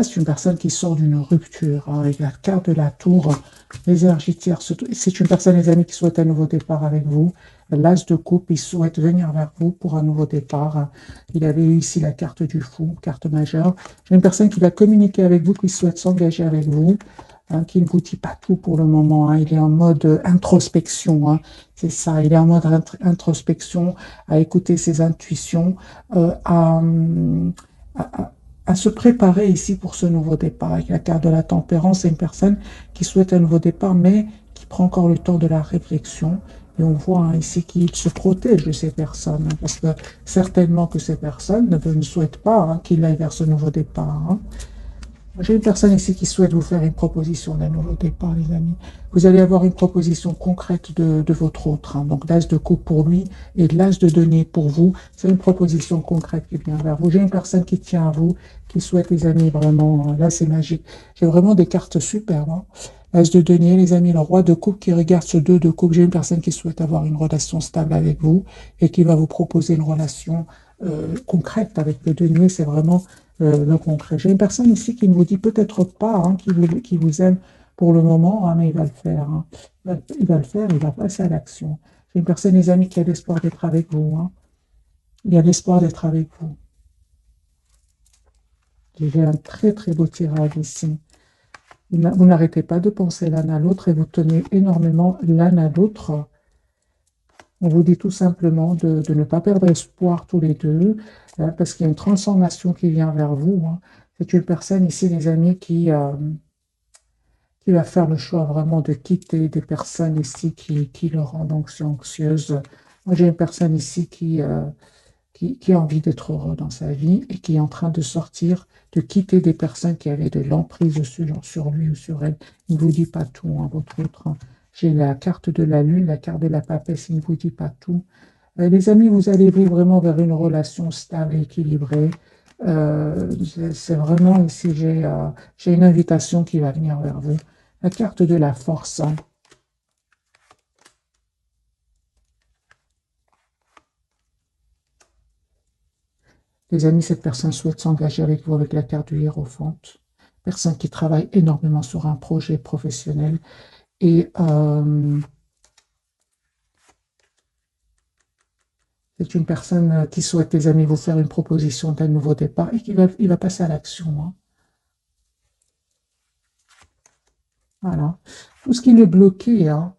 C'est une personne qui sort d'une rupture, hein, avec la carte de la tour, les énergies tierces. C'est une personne, les amis, qui souhaite un nouveau départ avec vous. L'as de coupe, il souhaite venir vers vous pour un nouveau départ. Il avait eu ici la carte du fou, carte majeure. J'ai une personne qui va communiquer avec vous, qui souhaite s'engager avec vous, hein, qui ne vous dit pas tout pour le moment, hein. Il est en mode introspection, hein. C'est ça, il est en mode introspection, à écouter ses intuitions, à, à se préparer ici pour ce nouveau départ. Avec la carte de la tempérance, c'est une personne qui souhaite un nouveau départ, mais qui prend encore le temps de la réflexion. Et on voit, hein, ici qu'il se protège de ces personnes, hein, parce que certainement que ces personnes ne souhaitent pas, hein, qu'il aille vers ce nouveau départ, hein. J'ai une personne ici qui souhaite vous faire une proposition d'un nouveau départ, les amis. Vous allez avoir une proposition concrète de votre autre, hein. Donc, l'as de coupe pour lui et l'as de denier pour vous. C'est une proposition concrète qui vient vers vous. J'ai une personne qui tient à vous, qui souhaite, les amis, vraiment, là, c'est magique. J'ai vraiment des cartes superbes, hein. L'as de denier, les amis, le roi de coupe qui regarde ce deux de coupe. J'ai une personne qui souhaite avoir une relation stable avec vous et qui va vous proposer une relation concrète avec le denier. C'est vraiment le concret. J'ai une personne ici qui ne vous dit peut-être pas, hein, qui vous aime pour le moment, hein, mais il va le faire, hein. Il va le faire, il va passer à l'action. J'ai une personne, les amis, qui a l'espoir d'être avec vous, hein. Il y a l'espoir d'être avec vous. J'ai un très très beau tirage ici. Vous n'arrêtez pas de penser l'un à l'autre et vous tenez énormément l'un à l'autre. On vous dit tout simplement de ne pas perdre espoir tous les deux, parce qu'il y a une transformation qui vient vers vous, hein. C'est une personne ici, les amis, qui va faire le choix vraiment de quitter des personnes ici qui le rendent anxieuse. Moi, j'ai une personne ici qui a envie d'être heureux dans sa vie et qui est en train de sortir, de quitter des personnes qui avaient de l'emprise sur lui ou sur elle. Il ne vous dit pas tout, hein, votre autre, hein. J'ai la carte de la lune, la carte de la papesse, il ne vous dit pas tout. Les amis, vous allez-vous vraiment vers une relation stable et équilibrée? C'est vraiment ici, j'ai une invitation qui va venir vers vous. La carte de la force, hein. Les amis, cette personne souhaite s'engager avec vous avec la carte du hiérophant. Personne qui travaille énormément sur un projet professionnel. Et c'est une personne qui souhaite, les amis, vous faire une proposition d'un nouveau départ et il va passer à l'action, hein. Voilà. Tout ce qui est bloqué, hein,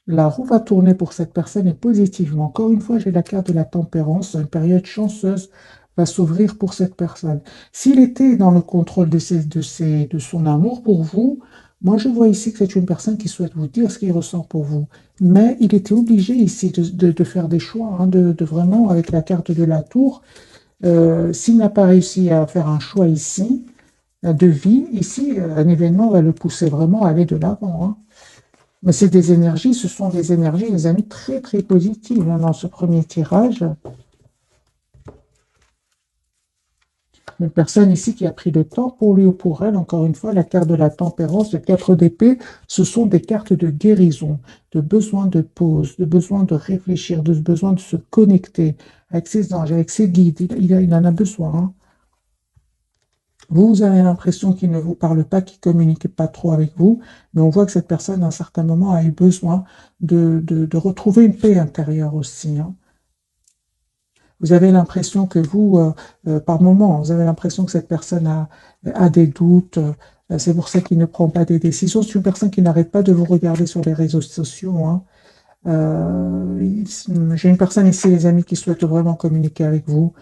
la roue va tourner pour cette personne et positivement. Encore une fois, j'ai la carte de la tempérance. Une période chanceuse va s'ouvrir pour cette personne. S'il était dans le contrôle de son amour pour vous, moi je vois ici que c'est une personne qui souhaite vous dire ce qu'il ressent pour vous. Mais il était obligé ici de faire des choix, hein, de vraiment, avec la carte de la tour, s'il n'a pas réussi à faire un choix ici, de vie, ici, un événement va le pousser vraiment à aller de l'avant, hein. Mais c'est des énergies, ce sont des énergies, les amis, très très positives, hein, dans ce premier tirage. Une personne ici qui a pris le temps pour lui ou pour elle, encore une fois, la carte de la tempérance, le 4 d'épée, ce sont des cartes de guérison, de besoin de pause, de besoin de réfléchir, de besoin de se connecter avec ses anges, avec ses guides. Il en a besoin, hein. Vous avez l'impression qu'il ne vous parle pas, qu'il ne communique pas trop avec vous, mais on voit que cette personne, à un certain moment, a eu besoin de retrouver une paix intérieure aussi, hein. Vous avez l'impression que vous, par moment, vous avez l'impression que cette personne a des doutes. C'est pour ça qu'il ne prend pas des décisions. C'est une personne qui n'arrête pas de vous regarder sur les réseaux sociaux, hein. J'ai une personne ici, les amis, qui souhaite vraiment communiquer avec vous,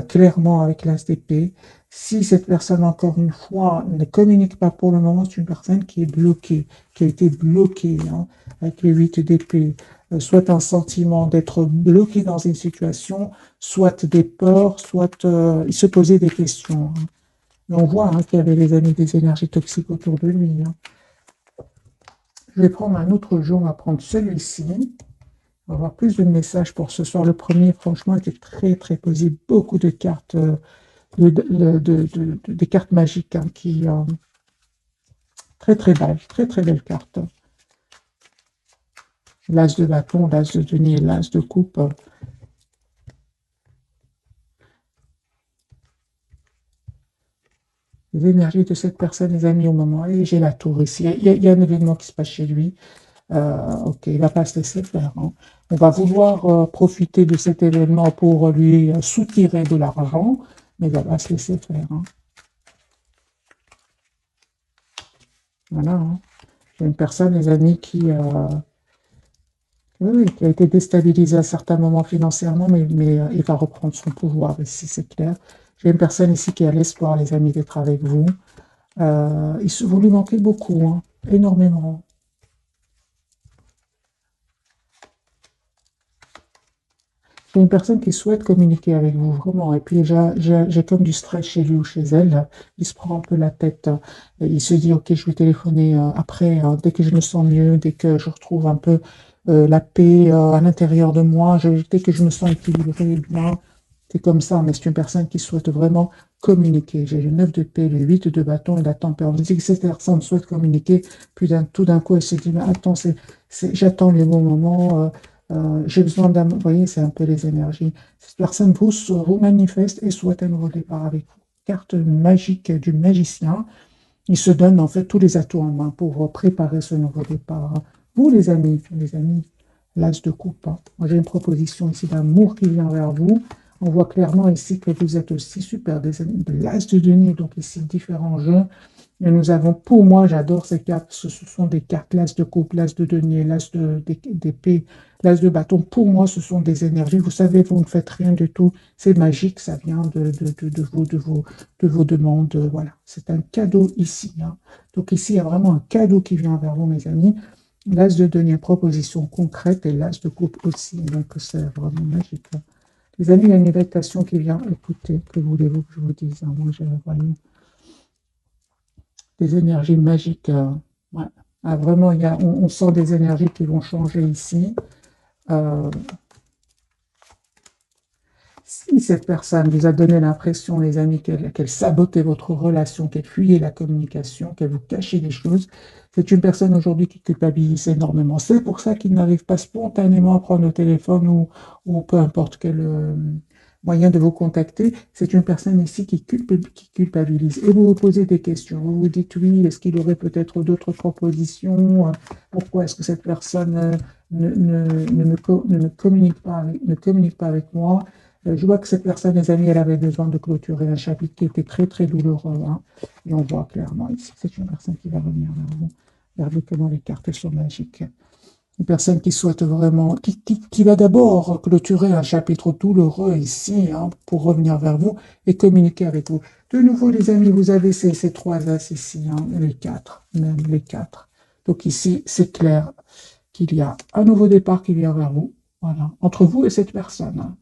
clairement avec l'As d'épée. Si cette personne, encore une fois, ne communique pas pour le moment, c'est une personne qui est bloquée, qui a été bloquée, hein, avec les 8 d'épée. Soit un sentiment d'être bloqué dans une situation, soit des peurs, soit il se posait des questions, hein. Mais on voit, hein, qu'il y avait, les amis, des énergies toxiques autour de lui, hein. Je vais prendre un autre jour, on va prendre celui-ci. On va avoir plus de messages pour ce soir. Le premier, franchement, était très, très posé. Beaucoup de cartes, des cartes magiques, hein, très, très belles. Très, très belles cartes. L'as de bâton, l'as de denier, l'as de coupe. les énergies de cette personne, les amis, au moment. Et j'ai la tour ici. Il y a un événement qui se passe chez lui. Ok, il va pas se laisser faire, hein. On va vouloir profiter de cet événement pour lui soutirer de l'argent, mais il va pas se laisser faire, hein. Voilà, hein. J'ai une personne, les amis, oui, oui, qui a été déstabilisée à certains moments financièrement, mais il va reprendre son pouvoir ici, c'est clair. J'ai une personne ici qui a l'espoir, les amis, d'être avec vous. Vous lui manquez beaucoup, hein, énormément. J'ai une personne qui souhaite communiquer avec vous, vraiment. Et puis, j'ai comme du stress chez lui ou chez elle. Il se prend un peu la tête. Et il se dit, OK, je vais téléphoner après, dès que je me sens mieux, dès que je retrouve un peu la paix à l'intérieur de moi, dès que je me sens équilibré, bien. C'est comme ça, mais c'est une personne qui souhaite vraiment communiquer. J'ai le 9 de paix, le 8 de bâton et la tempérance. Je dis que cette personne souhaite communiquer, puis tout d'un coup, elle se dit, mais attends, j'attends le bon moment. J'ai besoin d'un... Vous voyez, c'est un peu les énergies. Cette personne vous manifeste et souhaite un nouveau départ avec vous. Carte magique du magicien. Il se donne en fait tous les atouts en main pour préparer ce nouveau départ. Vous, les amis, l'as de coupe, hein. Moi, j'ai une proposition ici d'amour qui vient vers vous. On voit clairement ici que vous êtes aussi super des amis de l'as de denier, donc ici différents jeux. Et nous avons, pour moi, j'adore ces cartes, ce sont des cartes l'as de coupe, l'as de denier, d'épée, l'as de bâton. Pour moi, ce sont des énergies. Vous savez, vous ne faites rien du tout. C'est magique, ça vient de vos demandes. Voilà, c'est un cadeau ici, hein. Donc ici, il y a vraiment un cadeau qui vient vers vous, mes amis. L'as de denier, proposition concrète, et l'as de coupe aussi. Donc c'est vraiment magique, hein. Les amis, il y a une invitation qui vient. Écoutez, que voulez-vous que je vous dise, hein? Moi, j'ai voyez, des énergies magiques. Ouais. Ah, vraiment, on sent des énergies qui vont changer ici. Euh, Si cette personne vous a donné l'impression, les amis, qu'elle sabotait votre relation, qu'elle fuyait la communication, qu'elle vous cachait des choses, c'est une personne aujourd'hui qui culpabilise énormément. C'est pour ça qu'il n'arrive pas spontanément à prendre le téléphone ou peu importe quel moyen de vous contacter. C'est une personne ici qui culpabilise. Et vous vous posez des questions. Vous vous dites, oui, est-ce qu'il y aurait peut-être d'autres propositions? Pourquoi est-ce que cette personne ne communique pas avec moi? Je vois que cette personne, les amis, elle avait besoin de clôturer un chapitre qui était très, très douloureux, hein. Et on voit clairement ici, c'est une personne qui va revenir vers vous. Regardez comment les cartes sont magiques. Une personne qui souhaite vraiment, qui va d'abord clôturer un chapitre douloureux ici, hein, pour revenir vers vous et communiquer avec vous. De nouveau, les amis, vous avez ces trois as ici, hein, les quatre, même les quatre. Donc ici, c'est clair qu'il y a un nouveau départ qui vient vers vous, voilà, entre vous et cette personne, hein.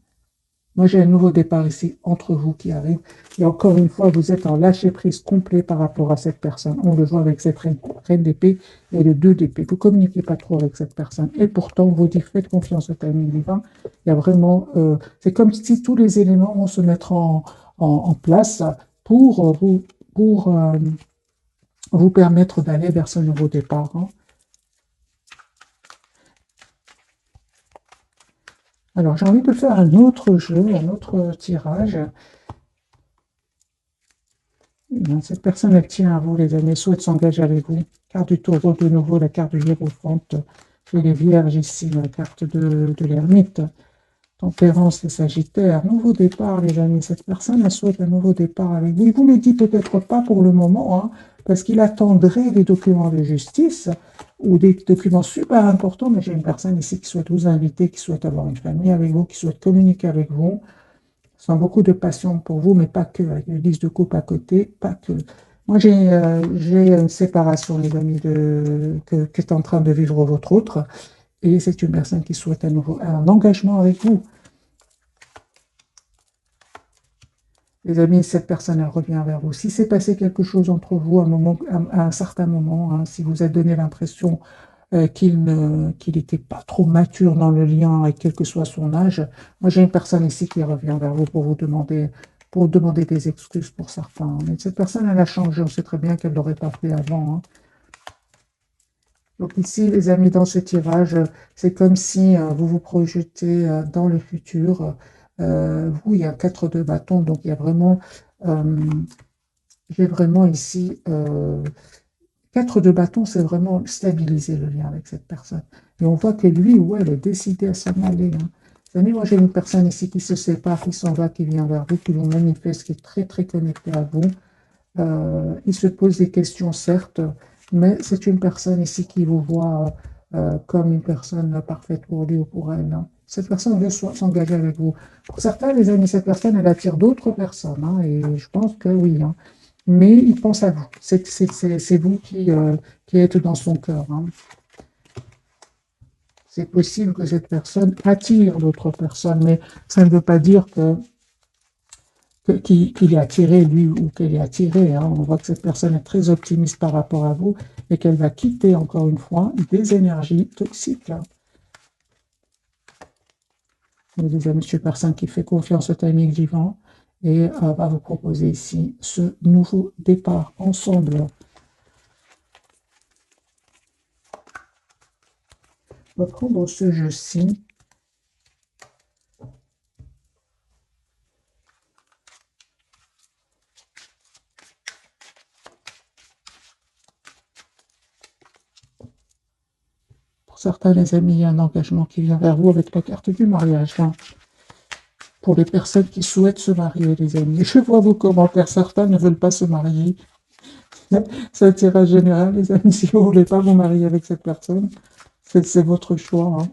Moi, j'ai un nouveau départ ici entre vous qui arrive. Et encore une fois, vous êtes en lâcher-prise complet par rapport à cette personne. On le voit avec cette reine d'épée et le 2 d'épée. Vous ne communiquez pas trop avec cette personne. Et pourtant, vous dites, faites confiance au timing divin. Il y a vraiment... c'est comme si tous les éléments vont se mettre en place pour pour, vous permettre d'aller vers ce nouveau départ, hein. Alors, j'ai envie de faire un autre jeu, un autre tirage. Cette personne, elle tient à vous, les amis, souhaite s'engager avec vous. Carte du taureau, de nouveau, la carte du hiérophante. J'ai les vierges ici, la carte de l'ermite. Tempérance et Sagittaire. Nouveau départ, les amis. Cette personne, elle souhaite un nouveau départ avec vous. Il vous le dit peut-être pas pour le moment, hein, parce qu'il attendrait des documents de justice ou des documents super importants, mais j'ai une personne ici qui souhaite vous inviter, qui souhaite avoir une famille avec vous, qui souhaite communiquer avec vous sans beaucoup de passion pour vous, mais pas que, avec une liste de coupe à côté, pas que. Moi, j'ai une séparation, les amis, qu'est en train de vivre votre autre, et c'est une personne qui souhaite un engagement avec vous. Les amis, cette personne, elle revient vers vous. Si c'est passé quelque chose entre vous à un certain moment, hein, si vous êtes donné l'impression qu'il n'était pas trop mature dans le lien, et quel que soit son âge. Moi, j'ai une personne ici qui revient vers vous pour demander des excuses pour certains. Mais cette personne, elle a changé. On sait très bien qu'elle ne l'aurait pas fait avant, hein. Donc ici, les amis, dans ce tirage, c'est comme si vous vous projetez dans le futur. Vous, il y a 4 de bâton, donc il y a vraiment... euh, j'ai vraiment ici 4 de bâton, c'est vraiment stabiliser le lien avec cette personne. Et on voit que lui ou elle est décidé à s'en aller, hein. Vous savez, moi j'ai une personne ici qui se sépare, qui s'en va, qui vient vers vous, qui vous manifeste, qui est très très connecté à vous. Il se pose des questions, certes, mais c'est une personne ici qui vous voit comme une personne parfaite pour lui ou pour elle, hein. Cette personne veut s'engager avec vous. Pour certains, les amis, cette personne, elle attire d'autres personnes, hein, et je pense que oui, hein. Mais il pense à vous. C'est vous qui êtes dans son cœur, hein. C'est possible que cette personne attire d'autres personnes, mais ça ne veut pas dire qu'il est attiré, lui, ou qu'elle est attirée, hein. On voit que cette personne est très optimiste par rapport à vous et qu'elle va quitter, encore une fois, des énergies toxiques, hein. Vous disiez à M. Personne qui fait confiance au timing vivant et va vous proposer ici ce nouveau départ ensemble. On va prendre ce jeu-ci. Pour certains, les amis, il y a un engagement qui vient vers vous avec la carte du mariage, hein. Pour les personnes qui souhaitent se marier, les amis. Je vois vos commentaires, certains ne veulent pas se marier. C'est un tirage général, les amis. Si vous ne voulez pas vous marier avec cette personne, c'est votre choix, hein.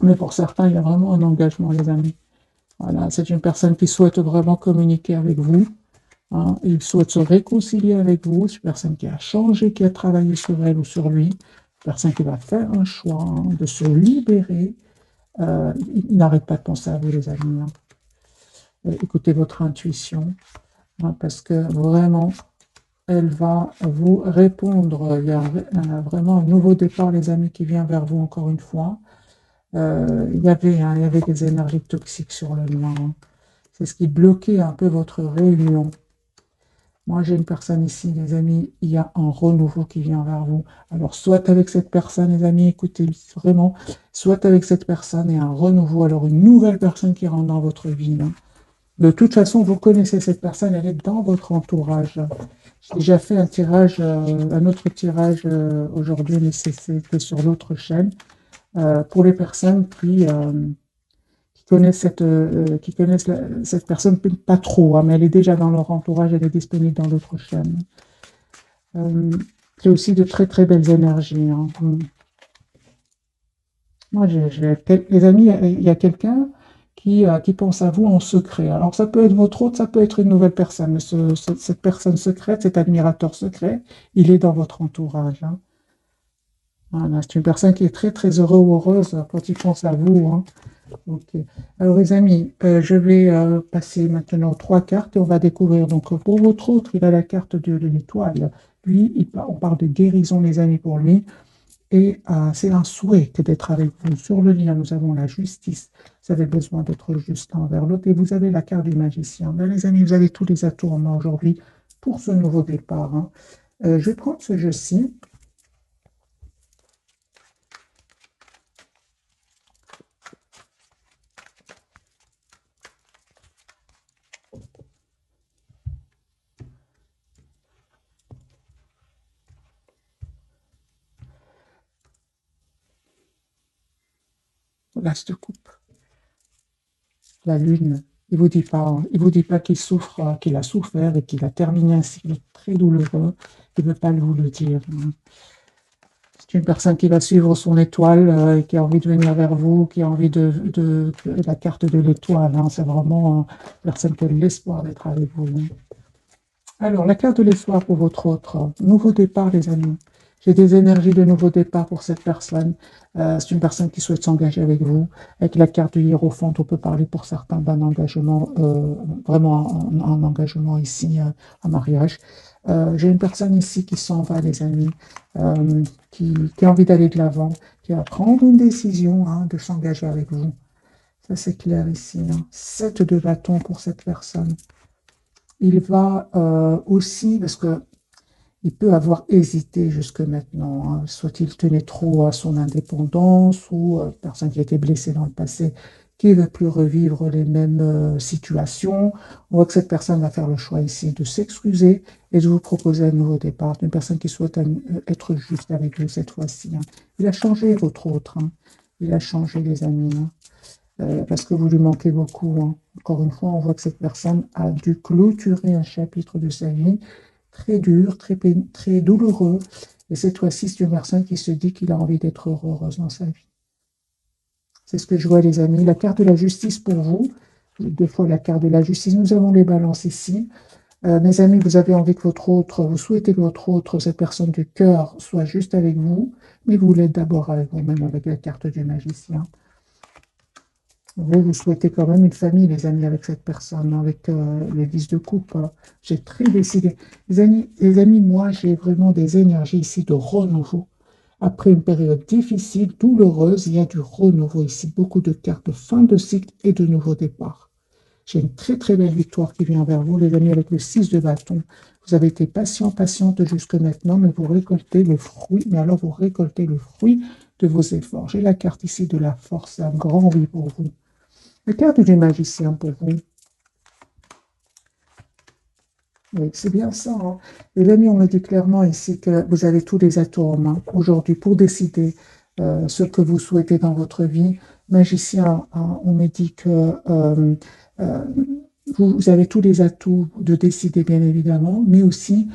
Mais pour certains, il y a vraiment un engagement, les amis. Voilà, c'est une personne qui souhaite vraiment communiquer avec vous, hein. Il souhaite se réconcilier avec vous. C'est une personne qui a changé, qui a travaillé sur elle ou sur lui. Une personne qui va faire un choix, hein, de se libérer. Il n'arrête pas de penser à vous, les amis, hein. Écoutez votre intuition, hein, parce que vraiment, elle va vous répondre. Il y a vraiment un nouveau départ, les amis, qui vient vers vous encore une fois. Il y avait des énergies toxiques sur le lien, hein. C'est ce qui bloquait un peu votre réunion. Moi, j'ai une personne ici, les amis, il y a un renouveau qui vient vers vous. Alors, soit avec cette personne, les amis, écoutez, vraiment, soit avec cette personne et un renouveau, alors une nouvelle personne qui rentre dans votre vie, hein. De toute façon, vous connaissez cette personne, elle est dans votre entourage. J'ai déjà fait un tirage, un autre tirage aujourd'hui, mais c'était sur l'autre chaîne, pour les personnes qui connaissent cette personne, pas trop, hein, mais elle est déjà dans leur entourage, elle est disponible dans l'autre chaîne. C'est aussi de très très belles énergies, hein. Moi, les amis, il y a quelqu'un qui pense à vous en secret. Alors, ça peut être votre hôte, ça peut être une nouvelle personne, mais cette personne secrète, cet admirateur secret, il est dans votre entourage, hein. Voilà, c'est une personne qui est très très heureux ou heureuse quand il pense à vous, hein. Ok. Alors, les amis, je vais passer maintenant 3 cartes et on va découvrir. Donc, pour votre autre, il a la carte de l'étoile. Lui, on parle de guérison, les amis, pour lui. Et c'est un souhait que d'être avec vous. Sur le lien, nous avons la justice. Vous avez besoin d'être juste envers l'autre. Et vous avez la carte du magicien. Ben, les amis, vous avez tous les atouts en main aujourd'hui pour ce nouveau départ, hein. Je vais prendre ce jeu-ci. L'as de coupe. La lune. Il vous dit pas, hein. Il vous dit pas qu'il souffre, qu'il a souffert et qu'il a terminé un cycle très douloureux. Il ne veut pas vous le dire, hein. C'est une personne qui va suivre son étoile et qui a envie de venir vers vous, qui a envie de la carte de l'étoile, hein. C'est vraiment une personne qui a l'espoir d'être avec vous, hein. Alors, la carte de l'espoir pour votre autre. Nouveau départ, les amis. J'ai des énergies de nouveau départ pour cette personne. C'est une personne qui souhaite s'engager avec vous. Avec la carte du hiérophante, on peut parler pour certains d'un engagement, vraiment un engagement ici, un mariage. J'ai une personne ici qui s'en va, les amis, qui a envie d'aller de l'avant, qui va prendre une décision, hein, de s'engager avec vous. Ça, c'est clair ici, hein. 7 de bâton pour cette personne. Il va aussi, parce que il peut avoir hésité jusque maintenant, hein, soit il tenait trop à son indépendance, ou personne qui a été blessée dans le passé, qui ne veut plus revivre les mêmes situations. On voit que cette personne va faire le choix ici de s'excuser et de vous proposer un nouveau départ. Une personne qui souhaite être juste avec vous cette fois-ci, hein. Il a changé votre autre, hein. Il a changé, les amis, hein. Parce que vous lui manquez beaucoup, hein. Encore une fois, on voit que cette personne a dû clôturer un chapitre de sa vie très dur, très douloureux. Et cette fois-ci, c'est une personne qui se dit qu'il a envie d'être heureuse dans sa vie. C'est ce que je vois, les amis. La carte de la justice pour vous. Deux fois la carte de la justice. Nous avons les balances ici. Mes amis, vous avez envie que votre autre, vous souhaitez que votre autre, cette personne du cœur, soit juste avec vous, mais vous l'êtes d'abord avec vous-même, avec la carte du magicien. Vous souhaitez quand même une famille, les amis, avec cette personne, avec les 10 de coupe. J'ai très décidé. Les amis, moi, j'ai vraiment des énergies ici de renouveau. Après une période difficile, douloureuse, il y a du renouveau ici. Beaucoup de cartes de fin de cycle et de nouveau départ. J'ai une très très belle victoire qui vient vers vous, les amis, avec le 6 de bâton. Vous avez été patiente jusque maintenant, mais vous récoltez le fruit. Mais alors, vous récoltez le fruit de vos efforts. J'ai la carte ici de la force, un grand oui pour vous. La carte du magicien pour vous. Oui, c'est bien ça, hein. Les amis, on me dit clairement ici que vous avez tous les atouts en main aujourd'hui pour décider ce que vous souhaitez dans votre vie. Magicien, hein, on me dit que euh, vous avez tous les atouts de décider, bien évidemment, mais aussi,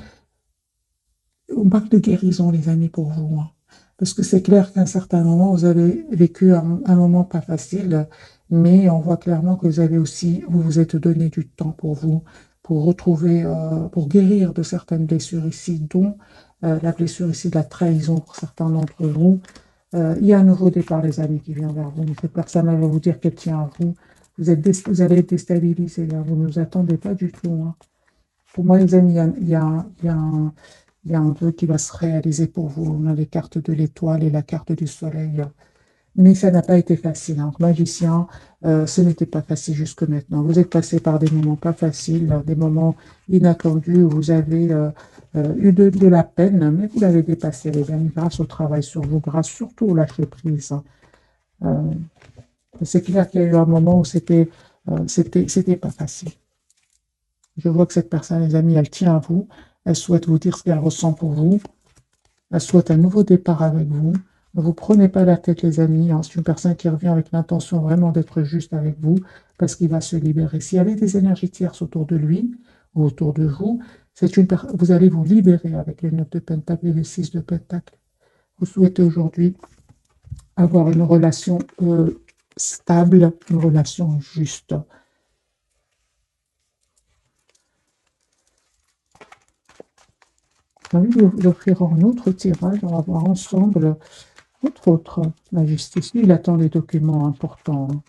on parle de guérison, les amis, pour vous, hein. Parce que c'est clair qu'à un certain moment, vous avez vécu un moment pas facile, mais on voit clairement que vous avez aussi, vous vous êtes donné du temps pour retrouver, pour guérir de certaines blessures ici, dont la blessure ici de la trahison pour certains d'entre vous. Il y a un nouveau départ, les amis, qui vient vers vous. Cette personne va vous dire qu'elle tient à vous. Vous allez être déstabilisé, là. Vous ne vous attendez pas du tout, hein. Pour moi, les amis, il y a un vœu qui va se réaliser pour vous. On a les cartes de l'étoile et la carte du soleil. Mais ça n'a pas été facile, hein. Magicien, ce n'était pas facile jusque maintenant. Vous êtes passé par des moments pas faciles, des moments inattendus où vous avez eu de la peine, mais vous l'avez dépassé, les amis, grâce au travail sur vous, grâce surtout au lâcher prise, hein. Euh, c'est clair qu'il y a eu un moment où c'était pas facile. Je vois que cette personne, les amis, elle tient à vous. Elle souhaite vous dire ce qu'elle ressent pour vous. Elle souhaite un nouveau départ avec vous. Ne vous prenez pas la tête, les amis, hein. C'est une personne qui revient avec l'intention vraiment d'être juste avec vous parce qu'il va se libérer. S'il y avait des énergies tierces autour de lui ou autour de vous, vous allez vous libérer avec les 9 de Pentacle et le 6 de Pentacle. Vous souhaitez aujourd'hui avoir une relation stable, une relation juste. J'ai envie de vous offrir un autre tirage. On va voir ensemble autre la justice. Lui, il attend des documents importants, hein.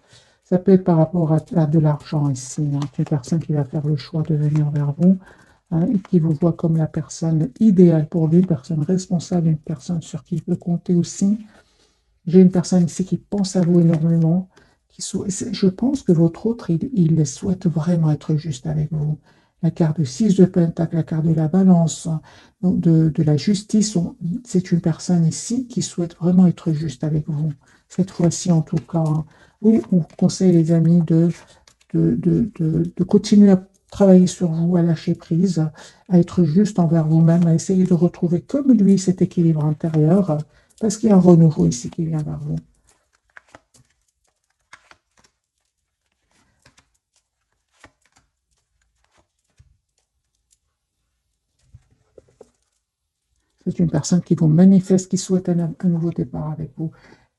Ça peut être par rapport à de l'argent ici, hein. C'est une personne qui va faire le choix de venir vers vous, hein, et qui vous voit comme la personne idéale pour lui, une personne responsable, une personne sur qui il peut compter aussi. J'ai une personne ici qui pense à vous énormément. Je pense que votre autre, il souhaite vraiment être juste avec vous. La carte de 6 de Pentacle, la carte de la balance, hein, de la justice, c'est une personne ici qui souhaite vraiment être juste avec vous. Cette fois-ci, en tout cas, hein. On vous conseille, les amis, de continuer à travailler sur vous, à lâcher prise, à être juste envers vous-même, à essayer de retrouver comme lui cet équilibre intérieur, parce qu'il y a un renouveau ici qui vient vers vous. C'est une personne qui vous manifeste, qui souhaite un nouveau départ avec vous.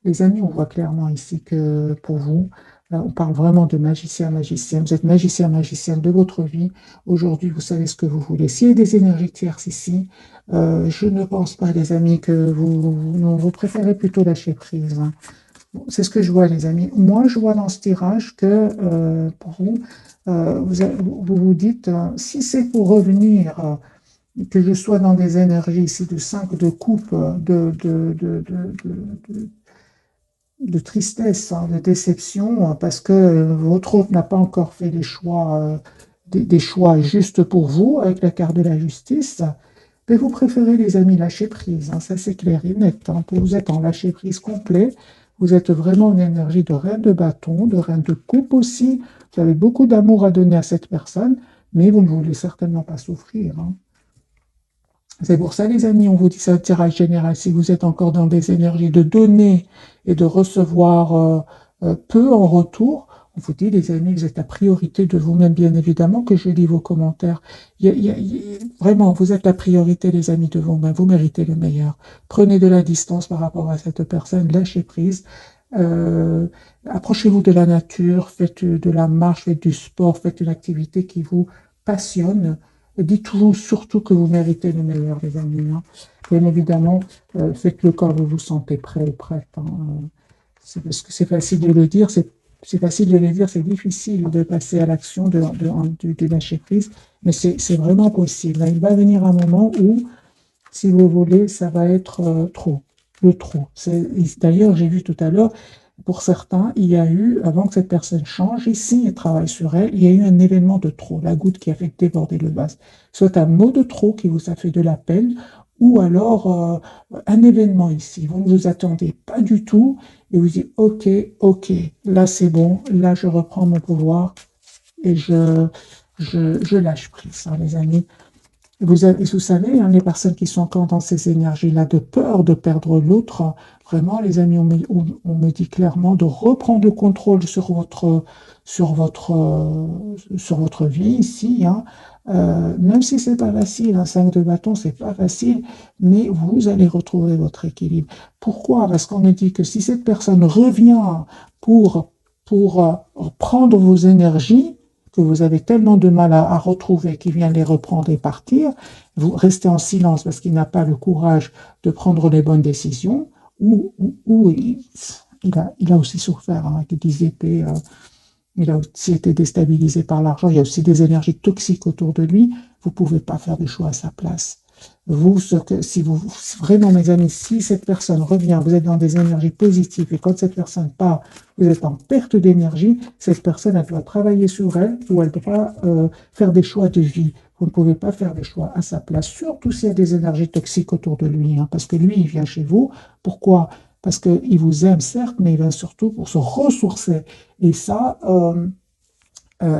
Les amis, on voit clairement ici que pour vous, là, on parle vraiment de magicien, magicien. Vous êtes magicien, magicien de votre vie. Aujourd'hui, vous savez ce que vous voulez. S'il y a des énergies tierces ici, je ne pense pas, les amis, que vous préférez plutôt lâcher prise, hein. Bon, c'est ce que je vois, les amis. Moi, je vois dans ce tirage que pour vous, vous dites, si c'est pour revenir, que je sois dans des énergies ici de 5 de coupe, de tristesse, hein, de déception, parce que votre hôte n'a pas encore fait les choix, des choix justes pour vous, avec la carte de la justice. Mais vous préférez, les amis, lâcher prise, hein, ça c'est clair et net, hein. Vous êtes en lâcher prise complet. Vous êtes vraiment en énergie de reine de bâton, de reine de coupe aussi. Vous avez beaucoup d'amour à donner à cette personne, mais vous ne voulez certainement pas souffrir, hein. C'est pour ça, les amis, on vous dit ça, un tirage général. Si vous êtes encore dans des énergies de donner et de recevoir peu en retour, on vous dit, les amis, vous êtes la priorité de vous-même, bien évidemment, que je lis vos commentaires. Vraiment, vous êtes la priorité, les amis, de vous-même. Vous méritez le meilleur. Prenez de la distance par rapport à cette personne, lâchez prise. Euh, Approchez-vous de la nature, faites de la marche, faites du sport, faites une activité qui vous passionne. Dites-vous surtout que vous méritez le meilleur, les amis, hein. Bien évidemment, faites-le quand vous vous sentez prêt ou prête, hein. C'est parce que c'est facile de le dire, c'est facile de le dire, c'est difficile de passer à l'action, de lâcher prise, mais c'est vraiment possible, hein. Il va venir un moment où, si vous voulez, ça va être trop, le trop. D'ailleurs, j'ai vu tout à l'heure, pour certains, il y a eu, avant que cette personne change, ici, et travaille sur elle, il y a eu un événement de trop, la goutte qui a fait déborder le vase. Soit un mot de trop qui vous a fait de la peine, ou alors un événement ici. Vous ne vous attendez pas du tout, et vous dites, ok, ok, là c'est bon, là je reprends mon pouvoir, et je lâche prise, hein, les amis. Vous savez, hein, les personnes qui sont encore dans ces énergies-là de peur de perdre l'autre, vraiment, les amis, on me dit clairement de reprendre le contrôle sur votre vie ici, hein. Même si c'est pas facile, un 5 de bâton, c'est pas facile, mais vous allez retrouver votre équilibre. Pourquoi? Parce qu'on me dit que si cette personne revient pour, pour prendre vos énergies, que vous avez tellement de mal à retrouver, qui vient les reprendre et partir, vous restez en silence parce qu'il n'a pas le courage de prendre les bonnes décisions, ou il a aussi souffert, hein, avec 10 épées, il a aussi été déstabilisé par l'argent, il y a aussi des énergies toxiques autour de lui, vous ne pouvez pas faire de choix à sa place. Vous, vraiment, mes amis, si cette personne revient, vous êtes dans des énergies positives, et quand cette personne part, vous êtes en perte d'énergie, cette personne, elle doit travailler sur elle, ou elle doit faire des choix de vie. Vous ne pouvez pas faire des choix à sa place, surtout s'il y a des énergies toxiques autour de lui, hein, parce que lui, il vient chez vous. Pourquoi? Parce qu'il vous aime, certes, mais il vient surtout pour se ressourcer. Et ça,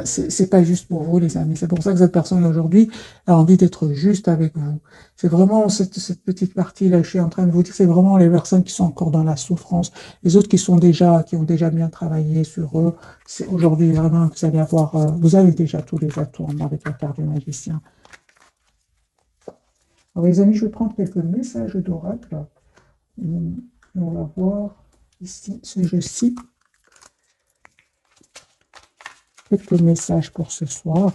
c'est pas juste pour vous, les amis. C'est pour ça que cette personne aujourd'hui a envie d'être juste avec vous. C'est vraiment cette petite partie-là, je suis en train de vous dire, c'est vraiment les personnes qui sont encore dans la souffrance. Les autres qui ont déjà bien travaillé sur eux. C'est aujourd'hui vraiment, vous allez avoir, vous avez déjà tous les atouts avec la carte du magicien. Alors, les amis, je vais prendre quelques messages d'oracle. On va voir ici ce jeu-ci. Quelques messages pour ce soir.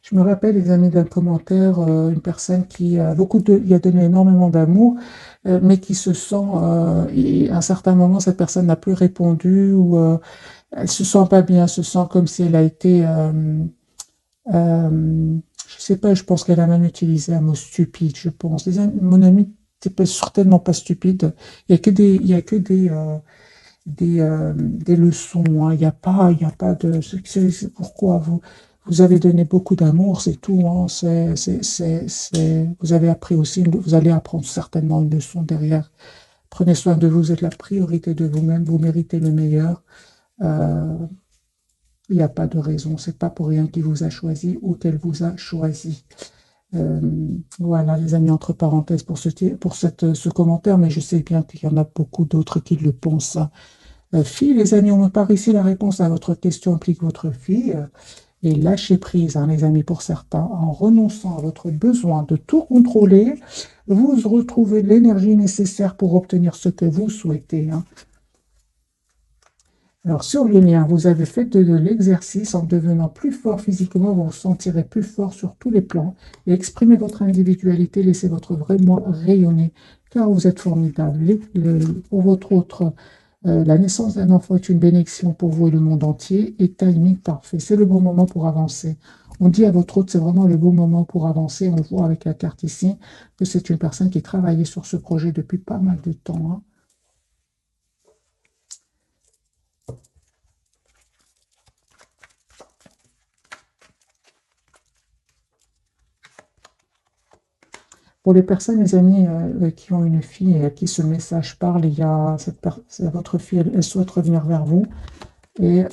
Je me rappelle, les amis, d'un commentaire, une personne qui a y a donné énormément d'amour, mais qui se sent, et à un certain moment, cette personne n'a plus répondu, ou elle se sent pas bien, se sent comme si elle a été, je sais pas, je pense qu'elle a même utilisé un mot stupide, je pense. Mon ami, t'es certainement pas stupide. Il y a que des leçons, hein. Il y a pas de, pourquoi vous avez donné beaucoup d'amour, c'est tout, hein. Vous avez appris aussi, vous allez apprendre certainement une leçon derrière. Prenez soin de vous, vous êtes la priorité de vous-même, vous méritez le meilleur. Euh, il n'y a pas de raison, c'est pas pour rien qu'il vous a choisi ou qu'elle vous a choisi. Euh, voilà, les amis, entre parenthèses ce commentaire, mais je sais bien qu'il y en a beaucoup d'autres qui le pensent, hein. Fille, les amis, on me parle ici, la réponse à votre question implique votre fille. Et lâchez prise, hein, les amis, pour certains, en renonçant à votre besoin de tout contrôler, vous retrouvez l'énergie nécessaire pour obtenir ce que vous souhaitez, hein. Alors, sur le lien, vous avez fait de l'exercice en devenant plus fort physiquement, vous vous sentirez plus fort sur tous les plans et exprimez votre individualité, laissez votre vrai moi rayonner, car vous êtes formidable. Pour votre autre, la naissance d'un enfant est une bénédiction pour vous et le monde entier, et timing parfait. C'est le bon moment pour avancer. On dit à votre hôte, c'est vraiment le bon moment pour avancer. On voit avec la carte ici que c'est une personne qui travaillait sur ce projet depuis pas mal de temps, hein. Pour les personnes, les amis, qui ont une fille et à qui ce message parle, il y a votre fille, elle souhaite revenir vers vous. Et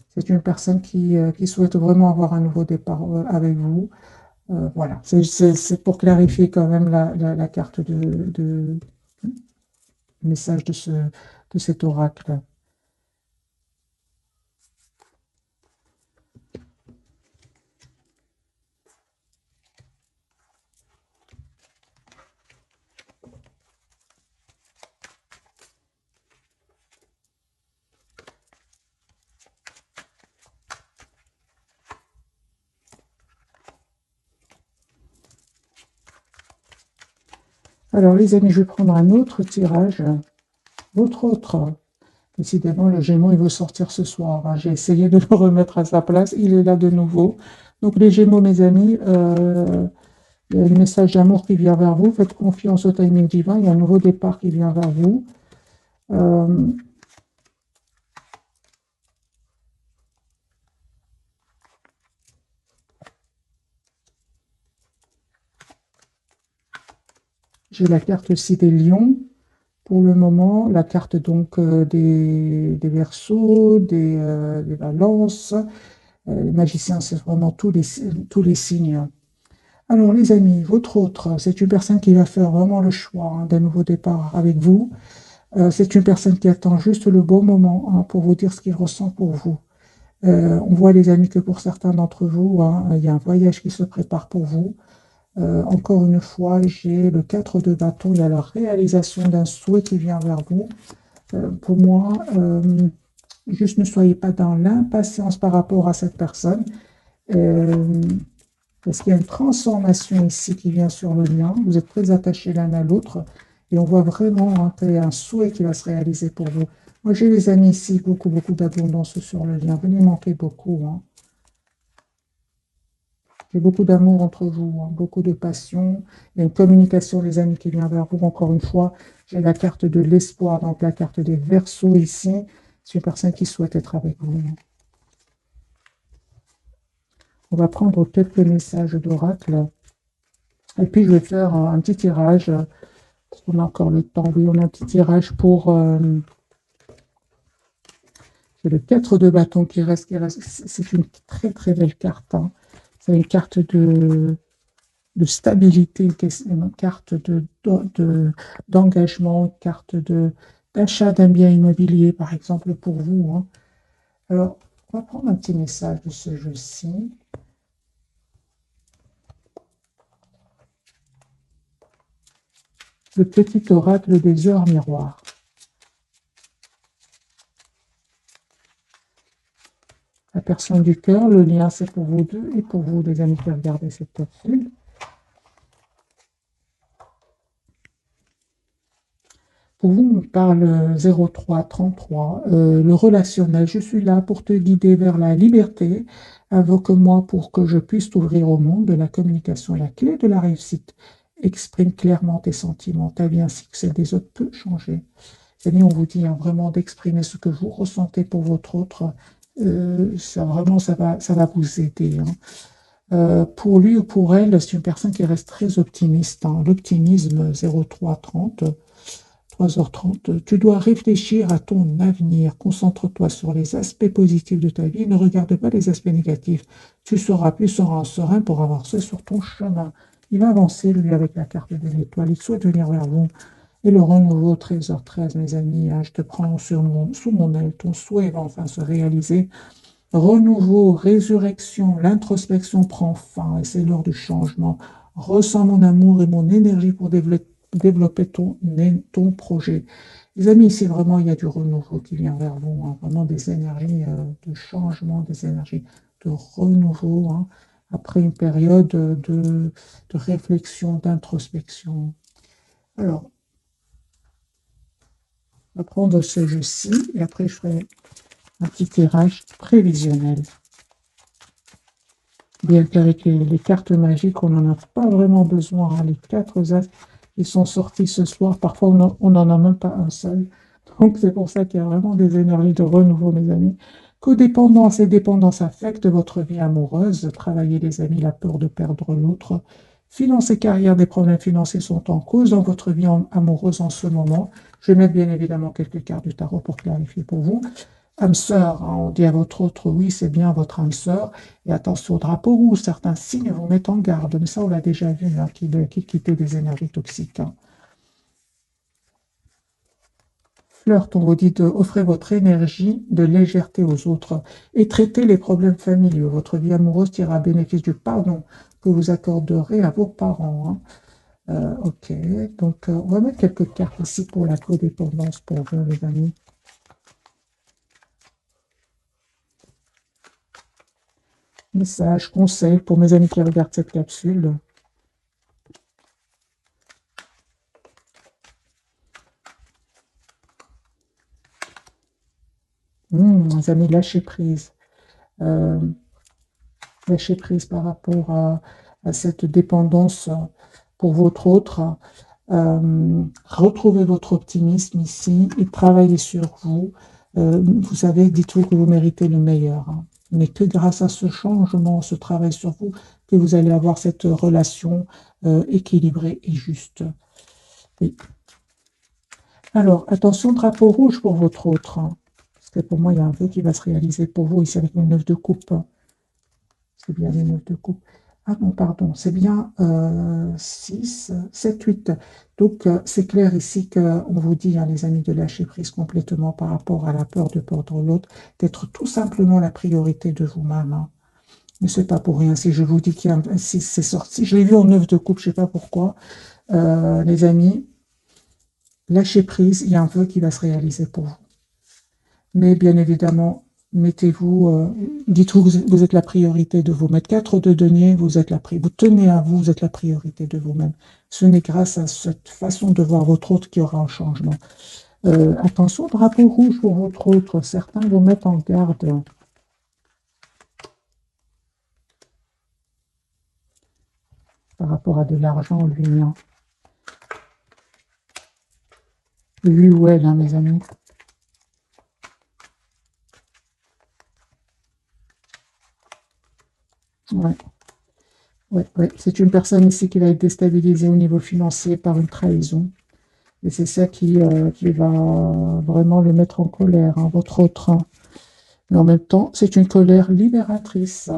c'est une personne qui souhaite vraiment avoir un nouveau départ avec vous. Voilà, c'est pour clarifier quand même la carte de message de cet oracle. Alors les amis, je vais prendre un autre tirage. Votre autre. Décidément, le Gémeaux, il veut sortir ce soir, hein. J'ai essayé de le remettre à sa place. Il est là de nouveau. Donc, les Gémeaux, mes amis, il y a un message d'amour qui vient vers vous. Faites confiance au timing divin. Il y a un nouveau départ qui vient vers vous. J'ai la carte aussi des lions. Pour le moment, la carte donc des Verseaux, des Balances. Les magiciens, c'est vraiment tous les signes. Alors, les amis, votre autre, c'est une personne qui va faire vraiment le choix, hein, d'un nouveau départ avec vous. C'est une personne qui attend juste le bon moment, hein, pour vous dire ce qu'il ressent pour vous. On voit, les amis, que pour certains d'entre vous, hein, il y a un voyage qui se prépare pour vous. Encore une fois, j'ai le 4 de bâton, il y a la réalisation d'un souhait qui vient vers vous. Pour moi, juste ne soyez pas dans l'impatience par rapport à cette personne. Euh, Parce qu'il y a une transformation ici qui vient sur le lien. Vous êtes très attachés l'un à l'autre. Et on voit vraiment, hein, qu'il y a un souhait qui va se réaliser pour vous. Moi, j'ai les amis ici, beaucoup, beaucoup d'abondance sur le lien. Vous n'y manquez beaucoup, hein. J'ai beaucoup d'amour entre vous, hein, beaucoup de passion. Il y a une communication, les amis, qui vient vers vous. Encore une fois, j'ai la carte de l'espoir, donc la carte des Verseaux ici. C'est une personne qui souhaite être avec vous. On va prendre quelques messages d'oracle. Et puis, je vais faire un petit tirage. Parce qu'on a encore le temps. Oui, on a un petit tirage pour... c'est le 4 de bâton qui reste. C'est une très, très belle carte, hein. C'est une carte de stabilité, une carte d'engagement, une carte d'achat d'un bien immobilier, par exemple, pour vous, hein. Alors, on va prendre un petit message de ce jeu-ci. Le petit oracle des heures miroirs. La personne du cœur, le lien, c'est pour vous deux et pour vous, les amis qui regardez cette capsule. Pour vous, on parle 0333, le relationnel. Je suis là pour te guider vers la liberté. Invoque-moi pour que je puisse t'ouvrir au monde. La communication est la clé de la réussite. Exprime clairement tes sentiments. Ta vie ainsi que celle des autres peut changer. C'est-à-dire, on vous dit, hein, vraiment d'exprimer ce que vous ressentez pour votre autre. Ça, vraiment, ça va vous aider, hein. Pour lui ou pour elle, c'est une personne qui reste très optimiste, hein. L'optimisme 0330. 3h30, tu dois réfléchir à ton avenir. Concentre-toi sur les aspects positifs de ta vie. Ne regarde pas les aspects négatifs. Tu seras plus serein pour avancer sur ton chemin. Il va avancer, lui, avec la carte de l'étoile. Il souhaite venir vers vous. Et le renouveau 13h13, mes amis, hein, je te prends sous mon aile. Ton souhait va enfin se réaliser. Renouveau, résurrection, l'introspection prend fin et c'est l'heure du changement. Ressens mon amour et mon énergie pour développer ton projet. Les amis, ici, vraiment, il y a du renouveau qui vient vers vous, hein, vraiment des énergies de changement, des énergies de renouveau, hein, après une période de réflexion, d'introspection. Alors, on va prendre ce jeu-ci et après, je ferai un petit tirage prévisionnel. Bien qu'avec les cartes magiques, on n'en a pas vraiment besoin, hein. Les 4 as qui sont sortis ce soir, parfois on n'en a même pas un seul. Donc c'est pour ça qu'il y a vraiment des énergies de renouveau, mes amis. Codépendance et dépendance affectent votre vie amoureuse. Travaillez, les amis, la peur de perdre l'autre. Finances et carrière, des problèmes financiers sont en cause dans votre vie amoureuse en ce moment. Je vais mettre bien évidemment quelques cartes du tarot pour clarifier pour vous. Âme sœur, hein, on dit à votre autre, oui, c'est bien votre âme sœur. Et attention au drapeau rouge, certains signes vous mettent en garde. Mais ça, on l'a déjà vu, hein, qui quittait des énergies toxiques, hein. Flirt, on vous dit de offrir votre énergie de légèreté aux autres et traiter les problèmes familiaux. Votre vie amoureuse tire à bénéfice du pardon que vous accorderez à vos parents, hein. Ok, donc on va mettre quelques cartes ici pour la codépendance pour vous, les amis. Message, conseil pour mes amis qui regardent cette capsule. Les amis, lâchez prise. Euh, Lâchez prise par rapport à cette dépendance pour votre autre. Retrouvez votre optimisme ici et travaillez sur vous. Vous savez, dites-vous que vous méritez le meilleur, hein. Mais que grâce à ce changement, ce travail sur vous, que vous allez avoir cette relation équilibrée et juste. Oui. Alors, attention, drapeau rouge pour votre autre, hein. Parce que pour moi, il y a un vœu qui va se réaliser pour vous ici avec une 9 de coupe. C'est bien les 9 de coupe. Ah non, pardon, c'est bien 6, 7, 8. Donc, c'est clair ici qu'on vous dit, hein, les amis, de lâcher prise complètement par rapport à la peur de perdre l'autre, d'être tout simplement la priorité de vous-même, hein. Mais c'est pas pour rien. Si je vous dis qu'il y a un 6, c'est sorti. Je l'ai vu en 9 de coupe, je sais pas pourquoi. Les amis, lâchez prise, il y a un vœu qui va se réaliser pour vous. Mais bien évidemment, mettez-vous, dites-vous que vous êtes la priorité de vous-même. 4 de denier, vous êtes vous tenez à vous, vous êtes la priorité de vous-même. Ce n'est grâce à cette façon de voir votre autre qu'il y aura un changement. Attention, drapeau rouge pour votre autre. Certains vous mettent en garde. Par rapport à de l'argent, lui, hein. Lui ou elle, hein, mes amis. Ouais. Ouais, ouais. C'est une personne ici qui va être déstabilisée au niveau financier par une trahison. Et c'est ça qui va vraiment le mettre en colère, hein, votre autre, hein. Mais en même temps, c'est une colère libératrice.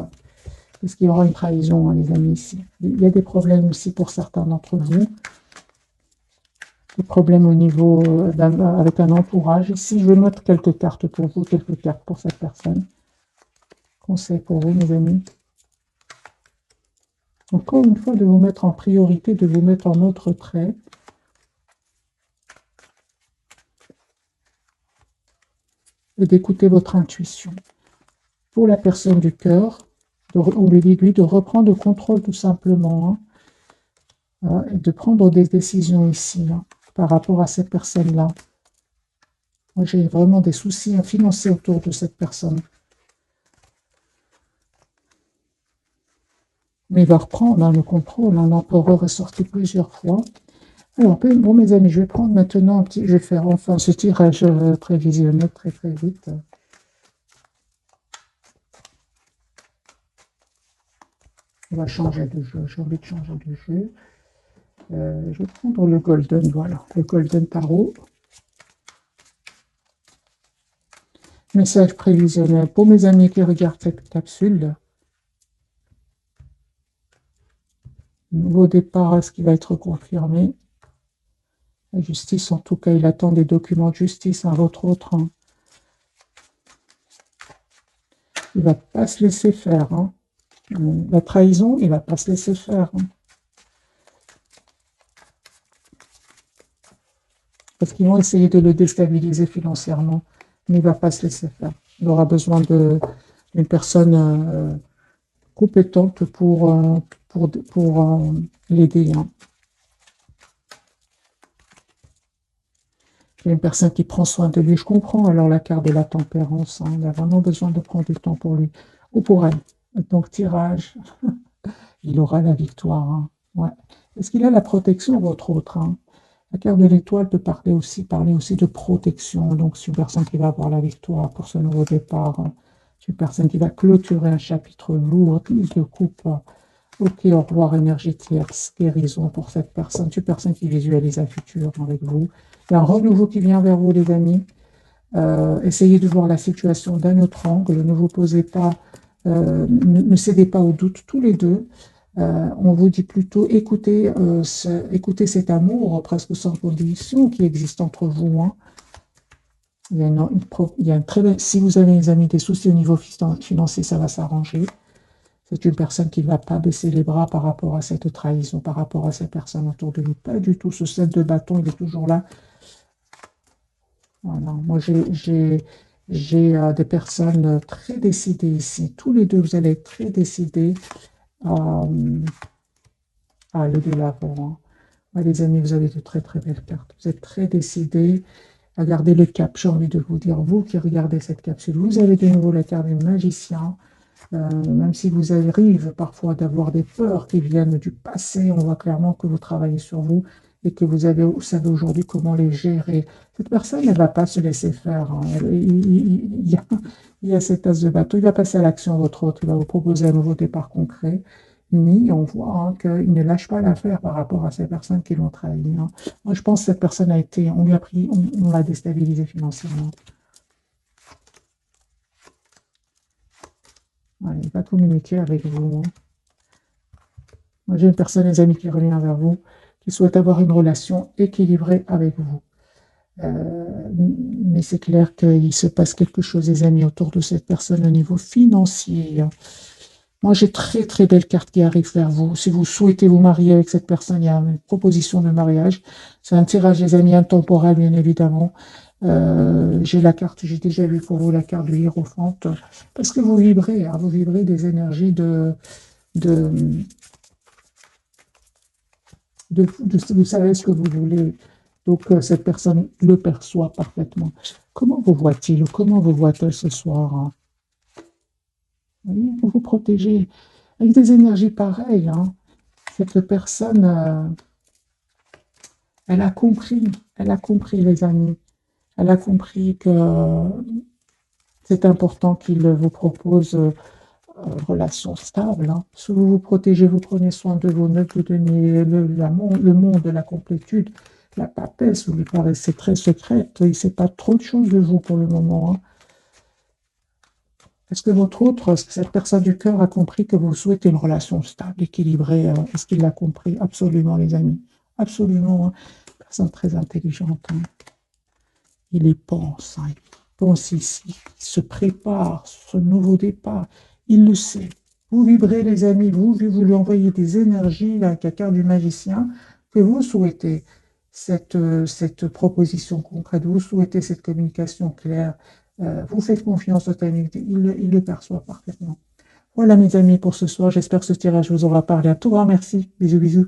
Parce qu'il y aura une trahison, hein, les amis, ici. Il y a des problèmes aussi pour certains d'entre vous. Des problèmes au niveau avec un entourage. Ici, je vais mettre quelques cartes pour vous, quelques cartes pour cette personne. Conseil pour vous, mes amis. Encore une fois, de vous mettre en priorité, de vous mettre en autre trait. Et d'écouter votre intuition. Pour la personne du cœur, on lui dit, lui, de reprendre le contrôle tout simplement, hein, et de prendre des décisions ici, hein, par rapport à cette personne-là. Moi, j'ai vraiment des soucis financiers autour de cette personne. Mais il va reprendre, hein, le contrôle, hein. L'empereur est sorti plusieurs fois. Alors, bon, mes amis, je vais prendre maintenant un petit, je vais faire enfin ce tirage prévisionnel très très vite. On va changer de jeu, j'ai envie de changer de jeu. Je vais prendre le Golden, voilà, le Golden Tarot. Message prévisionnel pour mes amis qui regardent cette capsule. Nouveau départ, est-ce qu'il va être confirmé? La justice, en tout cas, il attend des documents de justice, à votre autre, hein. Il ne va pas se laisser faire, hein. La trahison, il ne va pas se laisser faire, hein. Parce qu'ils vont essayer de le déstabiliser financièrement, mais il ne va pas se laisser faire. Il aura besoin d'une personne compétente pour l'aider, hein. Il y a une personne qui prend soin de lui. Je comprends alors la carte de la tempérance, hein. Il a vraiment besoin de prendre du temps pour lui ou pour elle. Donc, tirage, il aura la victoire, hein. Ouais. Est-ce qu'il a la protection, votre autre, hein? La carte de l'étoile peut parler aussi de protection. Donc, c'est une personne qui va avoir la victoire pour ce nouveau départ, hein. C'est une personne qui va clôturer un chapitre lourd de coupe. Ok, au revoir énergétique, guérison pour cette personne. C'est une personne qui visualise un futur avec vous. Il y a un renouveau qui vient vers vous, les amis. Essayez de voir la situation d'un autre angle. Ne vous posez pas, ne cédez pas au doute tous les deux. On vous dit plutôt écoutez cet amour presque sans condition qui existe entre vous, hein. Il y a une très belle, si vous avez, les amis, des soucis au niveau financier, ça va s'arranger. C'est une personne qui ne va pas baisser les bras par rapport à cette trahison, par rapport à cette personne autour de nous. Pas du tout. Ce 7 de bâton, il est toujours là. Voilà. Moi, j'ai des personnes très décidées ici. Tous les deux, vous allez être très décidés à, à aller de l'avant, hein. Ouais, les amis, vous avez de très très belles cartes. Vous êtes très décidés à garder le cap. J'ai envie de vous dire, vous qui regardez cette capsule, vous avez de nouveau la carte du magicien. Même si vous arrivez parfois d'avoir des peurs qui viennent du passé, on voit clairement que vous travaillez sur vous et que vous savez aujourd'hui comment les gérer. Cette personne, elle ne va pas se laisser faire, hein. Il y a cet as de bateau, il va passer à l'action, votre autre, il va vous proposer un nouveau départ concret. Ni on voit, hein, qu'il ne lâche pas l'affaire par rapport à ces personnes qui l'ont trahi, hein. Moi, je pense que cette personne a été, on lui a pris, on l'a déstabilisé financièrement. Ouais, il va communiquer avec vous, hein. Moi, j'ai une personne, les amis, qui revient vers vous, qui souhaite avoir une relation équilibrée avec vous. Mais c'est clair qu'il se passe quelque chose, les amis, autour de cette personne au niveau financier. Moi, j'ai très très belle carte qui arrive vers vous. Si vous souhaitez vous marier avec cette personne, il y a une proposition de mariage. C'est un tirage, les amis, intemporel, bien évidemment. J'ai la carte, j'ai déjà vu pour vous la carte du Hiérophante, parce que vous vibrez, hein, vous vibrez des énergies de, vous savez ce que vous voulez. Donc, cette personne le perçoit parfaitement. Comment vous voit-il ou comment vous voit-elle ce soir, hein? Vous voyez, vous vous protégez avec des énergies pareilles, hein. Cette personne, elle a compris, les amis. Elle a compris que c'est important qu'il vous propose relation stable, hein. Si vous vous protégez, vous prenez soin de vos neuf de denier, le monde de la complétude, la papesse, vous lui paraissez très secrète, il ne sait pas trop de choses de vous pour le moment, hein. Est-ce que cette personne du cœur a compris que vous souhaitez une relation stable, équilibrée? Est-ce qu'il l'a compris? Absolument, les amis. Absolument, hein. Personne très intelligente, hein. Il y pense, hein. Il pense ici. Il se prépare, ce nouveau départ. Il le sait. Vous vibrez, les amis. Vous lui envoyez des énergies, la carte du magicien, que vous souhaitez cette proposition concrète. Vous souhaitez cette communication claire. Vous faites confiance au timing. Il le perçoit parfaitement. Voilà, mes amis, pour ce soir. J'espère que ce tirage vous aura parlé. À tout grand merci. Bisous, bisous.